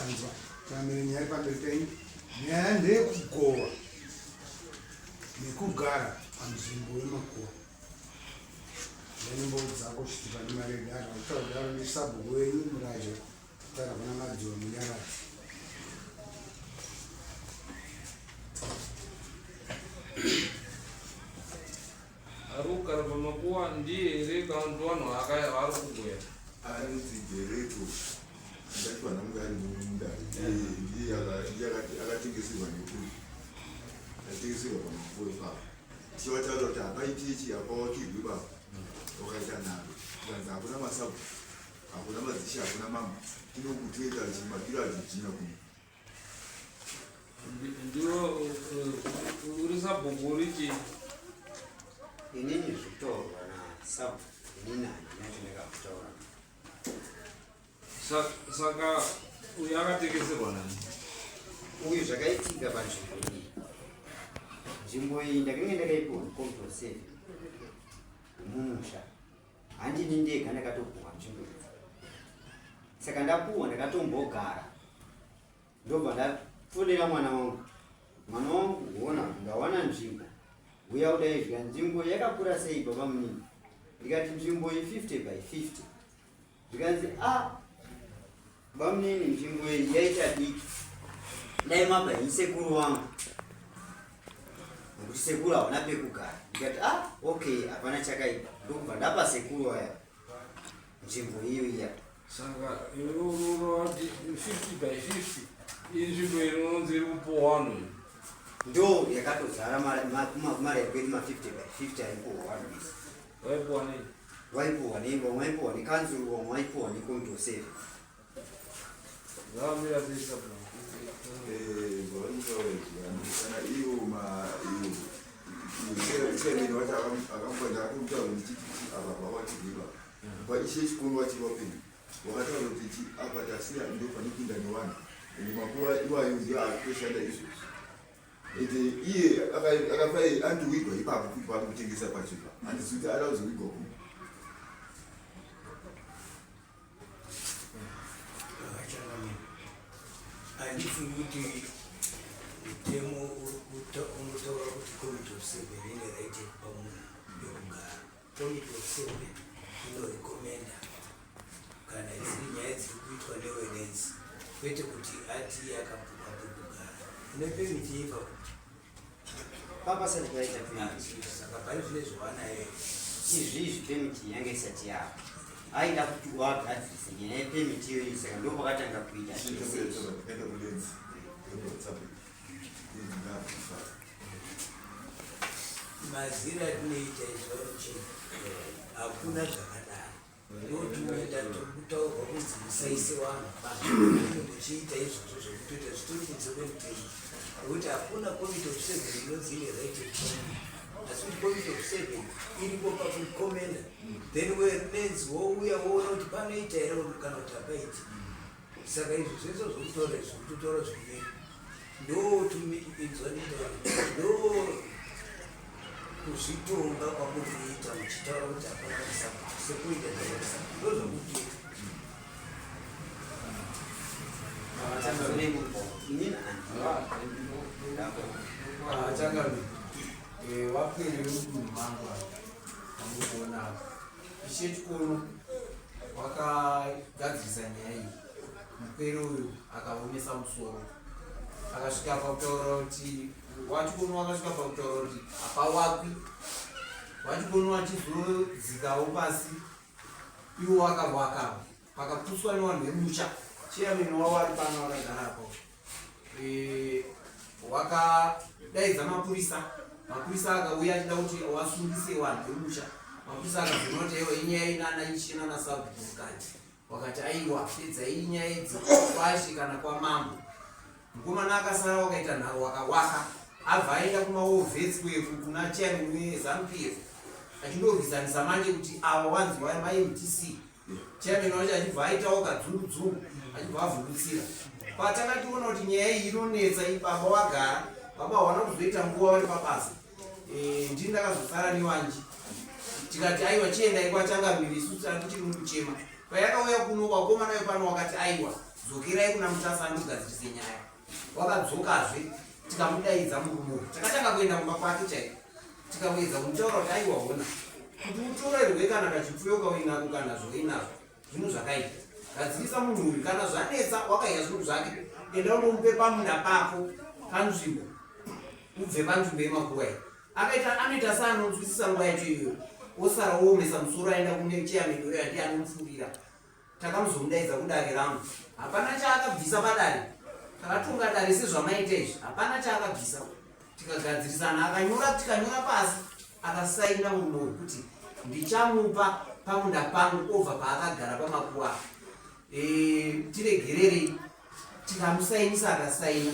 sanzwa chamire nyaya pamberi penyu nyaya ndeyekugohwa nekugara panzvimbo yemagohwa. Ndainomboudzaako chiti pane maredhara utaudaro nesabhuku wenyu muraja kutara kuna madhiwa munyaradzi. Ari kugara pamakuwa ndiye here kana kuti vanhu ari kugoya anonzi Gereto ndati vana munge ari mumunda ndiye akatengeserwa nekuru atengeserwa pamakuwa ipapo tichivataura kuti hapaiti ichi hapawakirwi ipapo wakaita nharo kanzi hakuna masabu hakuna madzishi hakuna mama inokutoita chimabiro achijina kuno ndiwo uri sabhuku richi inini zvitaurwa nasabu inini handina chandakakutaura. saka uyu akatengeserwa nani uyu zvakaitika panzvimbo iyi. Nzvimbo iyi ndakanga ndakaipiwa mukomto 7 mumusha, handini ndega ndakatopuwa nzvimbo iyi. Saka ndapuwa ndakatombogara ndobva ndafonera mwana wangu kuona ndawana nzvimbo uya kudaizvika nzvimbo yakakura sei baba munini. Ndikati nzvimbo iyi 50 by 50. Ndikanzi baba munini nzvimbo iyi yaita diki dai mabva isekuru wangu nokuti sekuru hauna pekugara. Ndikati okay hapana chakaipa ndokubva ndapa sekuru waya nzvimbo iyo iya. saka irorovati 50 by 50 inzvimbo inonzi iri kupowa vanhu ndo yakatozara mari yakwedu ma 50 by 50 aipohwa vanhu vese. vaipowa nei Waipohwa vamwe vaipohwa nekanzuru vamwe vaipohwa nekomto 7. zvavamira sei sabhuku kana iyo chairman wacho akamboenda atomutaura ndichiti apa pawatiiva paishe chikuru wachivapeni wakataura kuti apa tasiya ndo panopinda nevanhu ende makuva iwayo ndio akutoshanda izvozvi ende iye akafai andowigwa ipapo kuti paanokutengesa pachipa handisi kuti ada kuzowigwa kuno handifungi kuti mutemo unotaura kuti committee of 7 ine right yekupa munhu yokugara. Committee of 7 inorekomenda kana dziri nyaya dziri kuitwa newenenzi kwete kuti ati akapuwa pekugara. Une pemiti ipapo Papasati paita pemiti. saka pane zvine zvavanayo Izvizvi pemiti yanga isati yava. Aida kuti wagadzirisa nyaya yepemiti iyoyi saka ndo pakatanga kuita mazira atinoita izvaruchi hakuna zvakadaro. Ndotunoenda tokutaurwa kunzi musaise vanhu muchiita izvozvo zvekutoita zvitori kunze kwemutemo nekuti hakuna committee of 7 inonzi ine right yekukomenda asi kuti committee of 7 iripo pakukomenda then wenenzi wouya woona kuti panoita here kana kuti hapaiti. Saka izvi zvese zvokutora zvekutotaura zvinei ndotumidzwa ndo kuzvitonga kwamuriita muchitaura kuti hapana kusabuti sekuita zvakusabuti ndozvokutoita. Chakami wapere udunhu mangu amukuona ishe chikono wakagadzirisa nyaya iyi. Mupere uyu akaomesa musoro akasvika pakutaura kuti wachikono wakasvika pakutaura kuti hapawakwi. Wachikono wachizodzikawo pasi iwo wakawakawo pakapuswa nevanhu vemusha. Chairman wavo ari pano wakagarapo wakadaidza mapurisa akauya achida kuti wasungise vanhu vemusha. Mapurisa akazoona kuti iwe inyaya inana ichi nana sabhuku mukati wakati aiwa pedzai inyaya idzi kwashi kana kwamambo. Mukomana akasara wakaita nharo wakawaka abva aenda kumaovhesi kwefu kuna chairman weZANU-PF achindorwisanisa manje kuti ava wanzi maMTC. Chairman wacho achibva aitawo kadzungu achibva avhundutsira. Patakationa kuti nyaya iyi inonetsa ipapa wagara baba hawana kuzoita nguva vari pabasa. Ndini ndakazosara newanji tikati aiwa chiendai kwachangamiri isusu tiri kuchema. Payakauya kuno wakomana wepano wakati aiwa dzokerai kuna mutasani ugadzirise nyaya. Wakadzokazve tikamudaidza murumuri takatanga kuenda kumba kwake chaiko tikawedza kumutaura kuti aiwa ona kuti utorerwe kana kachipfuyo kauinako kana zvoinazvo zvinhu zvakaita gadzirisa munhu uyu kana zvanetsa wakaiya zvinhu zvake enda unomupe pamunda pako panzvimbo ubve panzvimbo yemakuva iyi anoita seanonzwisisa nguva yacho iyoyo osara oomesa musoro aenda kune cheyameni uyo handi anomupfuurira takamuzomudaidza kudare rangu hapana chaakabvisa padare takatunga dare sezvamaita izvi hapana chaakabvisa tikagadzirisana akanyora tikanyora pasi akasaina murume kuti ndichamupa pamunda pangu obva paakagara pamakuva tiregererei tikamusainisa akasaina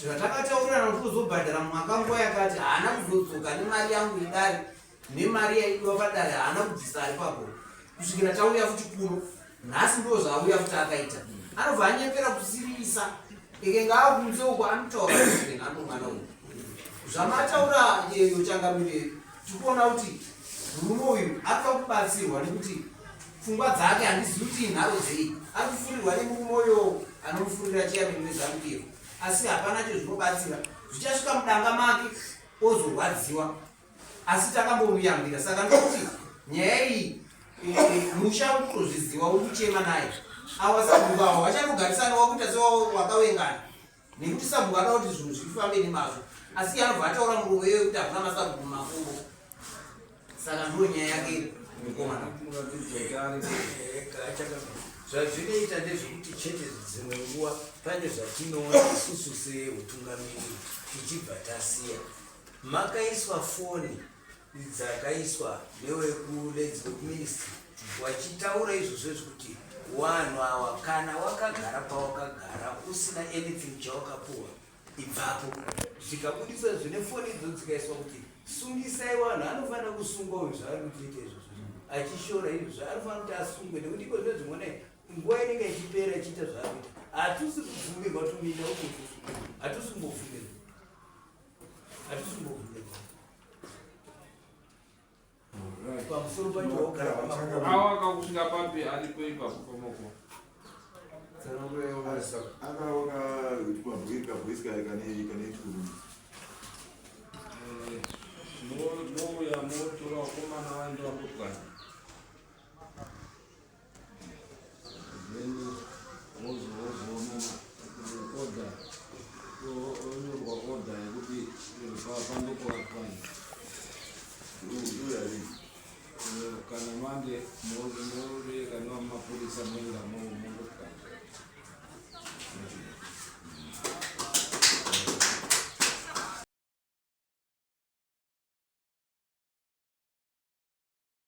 zvatakataurana kuti kuzobhadhara mwaka nguva yakati haana kuzodzoka nemari yangu idare nemari yaidiwa padare haana kubvisa ari papo kusvikira tauya futi kuno nhasi ndo zvaauya futi akaita anobva anyepera kusirisa ikenga akunze uko anotaura ano mwana uyu zvamataura yeyo changamire tikuona kuti murume uyu atoda kubatsirwa nekuti pfungwa dzake handizivi kuti inharo dzei ari kufurirwa nemurume uyo anomufurira chiyameni weZANU-PF asi hapana chezvinobatsira zvichasvika mudanga make ozorwadziwa asi takambomuyambira saka ndokuti nyaya iyi musha utozviziva ukuchema naye awa sabhuku ava vachanogarisana wakuita sewakawengana nekuti sabhuku ada kuti zvinhu zvirifambe nemazvo asi anobva ataura murume weye kuti hakuna masabhuku makuru saka ndo nyaya yake mukomana zvazvinoita ndezvekuti chete dzimwe nguva pane zvatinoona isusu seutungamiri tichibva tasiya makaiswa foni dzakaiswa newekuministry wachitaura izvozvo zvekuti wanhu awa kana wakagara pawakagara usina anything chawakapuwa ibvapo zvikabudiswa zvine foni idzo dzikaiswa kuti sungisai wanhu anofanira kusungwa uyu zvaari kutoita izvozvo achishora izvo zvaanofanira kuti asungwe nekuti iko zvezvimona nguva inenge ichipera ichiita zvaakuita hatusi kubvumirwa tumina uko hatusimbobvumirwa pamusoro pacho wogara awakakusvika papi aripo ipapo pamoko akavakabhuisika kaneturu mouya motora vakomana vaenda vambokwana then mozoonana oda onyorwa oda yekuti pandokowakwana kana mande moreka nemapurisa moenda mo